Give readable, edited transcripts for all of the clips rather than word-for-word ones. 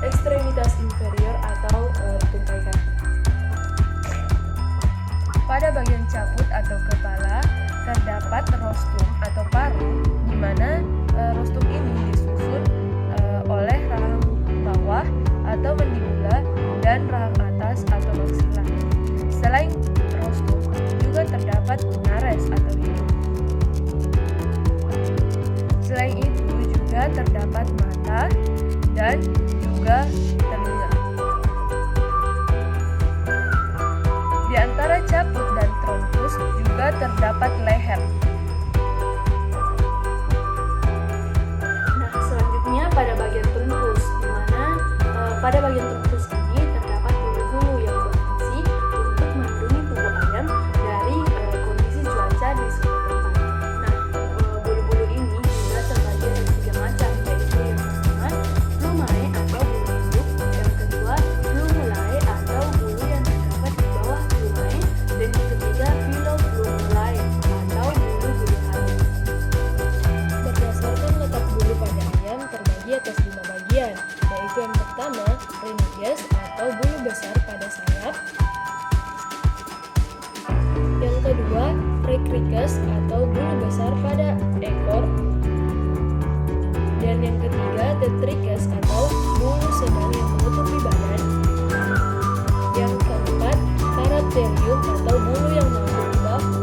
ekstremitas inferior atau tungkai kaki. Pada bagian caput atau kepala terdapat rostrum atau paru, di mana rostrum ini disusun oleh rahang bawah atau mandibula dan rahang atas atau maksila. Selain rostrum juga terdapat nares atau hidung. Selain itu juga terdapat mata dan juga telinga. Di antara caput dan trunkus juga terdapat leher. Nah, selanjutnya pada bagian trunkus, di mana pada bagian trunkus ini terdapat bulu-bulu yang berfungsi untuk melindungi tubuh ayam dari kondisi cuaca di suatu tempat. Nah, bulu-bulu ini juga terbagi ada 3 macam, yaitu yang pertama plumae atau bulu induk, yang kedua plumulae atau bulu yang terdapat di bawah plumae, dan yang ketiga filoplumulae atau bulu-bulu halus. Berdasarkan letak bulu pada ayam terbagi atas 5 bagian, yaitu yang pertama reniges atau bulu besar pada sayap, yang kedua rectrices atau bulu besar pada ekor, dan yang ketiga detrices atau bulu sedang yang menutupi badan, yang keempat parapterium atau bulu yang menutupi bahu,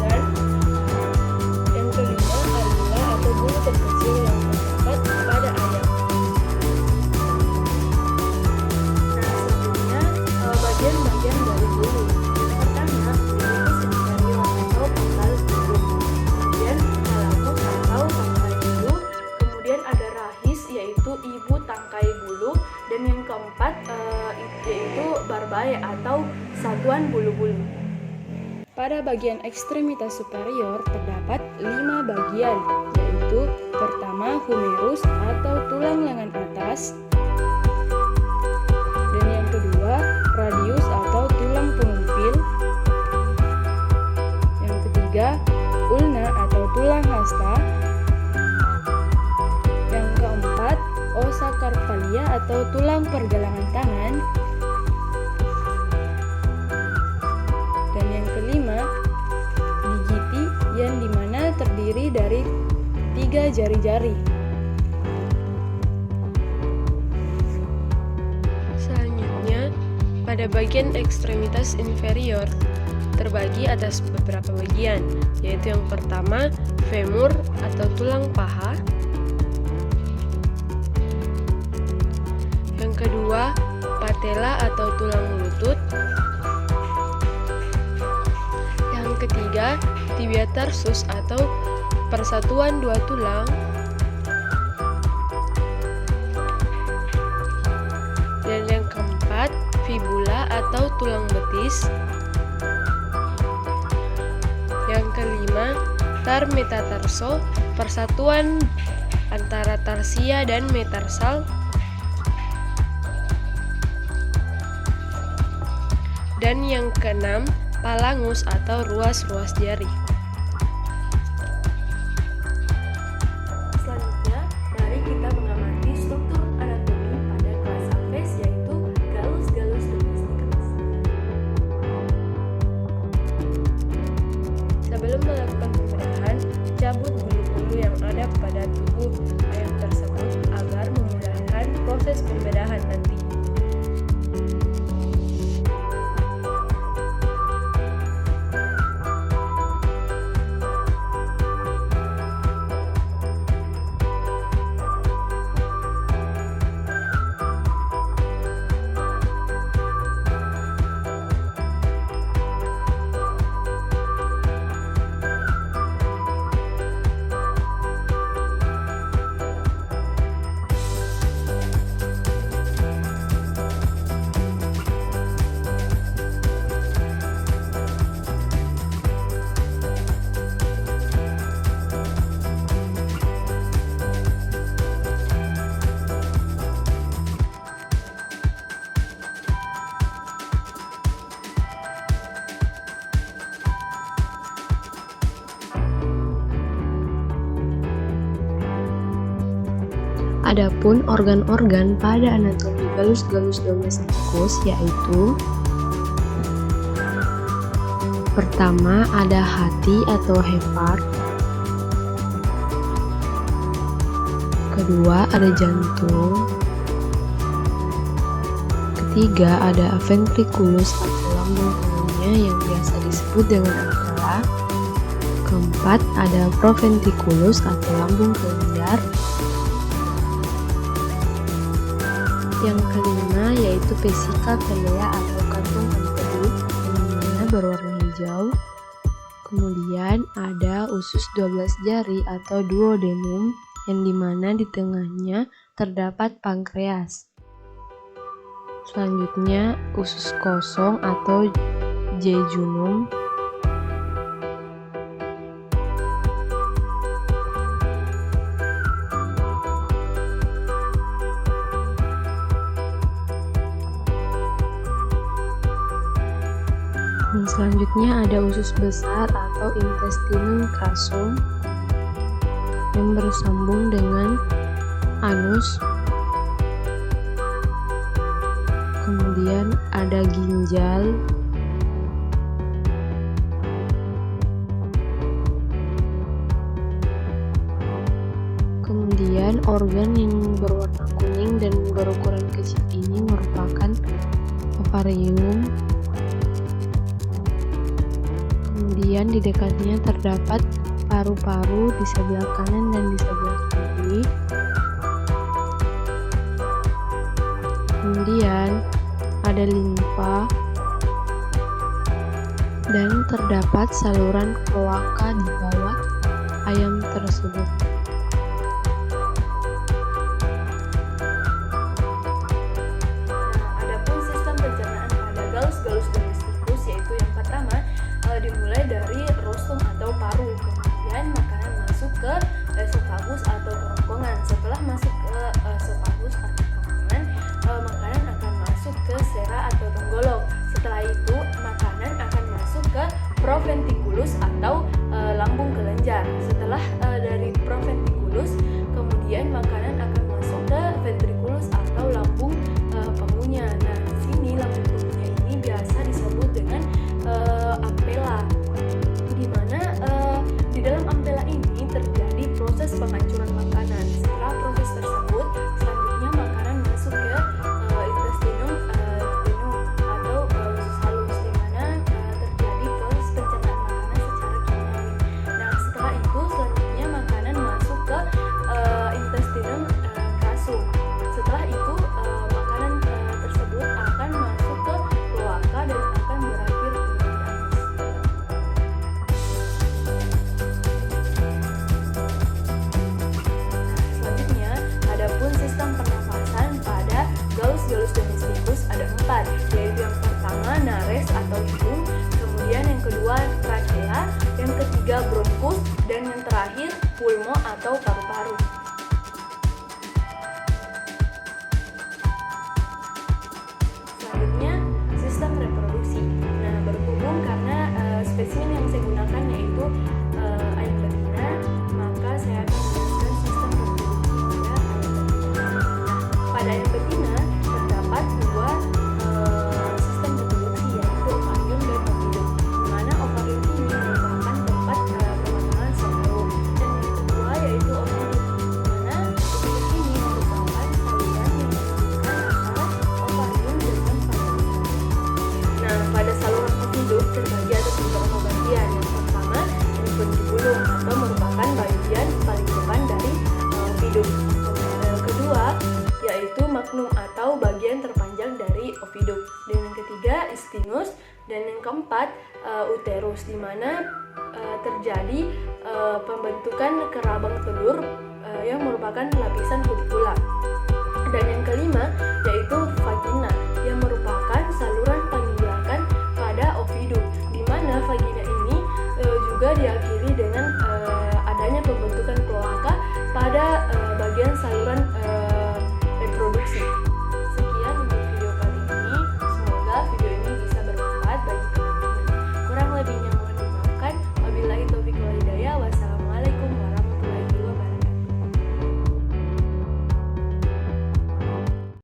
dan yang kelima alula atau bulu terkecil yang terdapat pada ayam. Nah, selanjutnya bagian-bagian dari bulu. Yang pertama, pelipis inferior atau pangkal bulu. Kemudian thalamus atau tangkai bulu. Kemudian ada rahis yaitu ibu tangkai bulu. Dan yang keempat yaitu barbae atau satuan bulu-bulu. Pada bagian ekstremitas superior terdapat 5 bagian, yaitu pertama humerus atau tulang lengan atas, dan yang kedua radius atau tulang pengumpil, yang ketiga ulna atau tulang hasta, yang keempat ossa carpalia atau tulang pergelangan tangan, dan yang kelima digiti yang dimana terdiri dari 3 jari-jari. Selanjutnya, pada bagian ekstremitas inferior terbagi atas beberapa bagian, yaitu yang pertama femur atau tulang paha, yang kedua patella atau tulang lutut, yang ketiga tibia tarsus atau persatuan 2 tulang, dan yang keempat fibula atau tulang betis, yang kelima tar metatarso, persatuan antara tarsia dan metarsal, dan yang keenam palangus atau ruas-ruas jari. Selanjutnya, mari kita mengamati struktur anatomi pada kelas Apes, yaitu galus-galus domesticus. Sebelum melakukan pembedahan, cabut bulu-bulu yang ada pada tubuh ayam tersebut agar memudahkan proses pembedahan nanti. Adapun organ-organ pada anatomi galus-galus domesticus yaitu pertama ada hati atau hepar, kedua ada jantung, ketiga ada ventriculus atau lambung tengahnya yang biasa disebut dengan ampulla, keempat ada proventriculus atau lambung kelenjar, yang kelima yaitu vesika pelea atau kantong empedu yang mana berwarna hijau. Kemudian ada usus 12 jari atau duodenum yang dimana di tengahnya terdapat pankreas. Selanjutnya usus kosong atau jejunum. Dan selanjutnya ada usus besar atau intestinum crassum yang bersambung dengan anus. Kemudian ada ginjal, kemudian organ yang berwarna kuning dan berukuran kecil ini merupakan ovarium. Kemudian di dekatnya terdapat paru-paru di sebelah kanan dan di sebelah kiri. Kemudian ada limfa dan terdapat saluran kloaka di bawah ayam tersebut. Adapun sistem pencernaan pada galus-galus domesticus yaitu yang pertama dimulai dari rostrum atau paru, kemudian makanan masuk ke esofagus atau kerongkongan. Setelah masuk ke esofagus atau kerongkongan, makanan akan masuk ke sera atau tenggolok. Setelah itu makanan akan masuk ke proventriculus atau lambung kelenjar. Setelah dari proventriculus, kemudian makanan akan masuk ke ventriculus atau lambung pengunya. Nah, di sini lambung pengunya ini biasa disebut dengan ampela, di mana di dalam ampela ini terjadi proses penghancuran makanan. Setelah proses tersebut, selanjutnya makanan masuk ke intestinum atau usus halus, di mana terjadi proses pencernaan makanan secara kimiawi. Nah, setelah itu selanjutnya makanan masuk ke intestinum crassum. Setelah itu makanan tersebut akan masuk ke kloaka dan akan berakhir di anus. Selanjutnya, adapun sistem pernafasan pada galus-galus domesticus ada 4, yaitu yang pertama nares atau hidung, kemudian yang kedua trakea, yang ketiga bronkus, dan yang terakhir pulmo atau paru-paru. Selanjutnya, sistem reproduksi. Nah, berhubung karena spesimen yang saya gunakan yaitu ayam betina, maka saya akan menjelaskan sistem reproduksi pada ayam betina. Nah, pada ayam betina terdapat dua sistem reproduksi yaitu ovarium dan ovidum, di mana ovarium ini merupakan tempat pematangan sel telur, dan yang kedua yaitu ovidum, di mana ovidum ini merupakan saluran yang menghubungkan antara ovarium dengan vagina. Nah, pada saluran ovidum terbagi atas beberapa bagian. Yang pertama, ventriculum atau merupakan bagian paling depan dari ovidum. Yang kedua, yaitu magnum atau bagian terpanjang dari ovidum. Dan yang ketiga, isthmus, dan yang keempat, uterus, di mana terjadi pembentukan kerabang telur yang merupakan lapisan kulikula. Dan yang kelima, yaitu vagina, yang merupakan saluran paling belakang pada ovidum, di mana vagina ini juga diakhiri dengan adanya pembentukan kloaka pada bagian saluran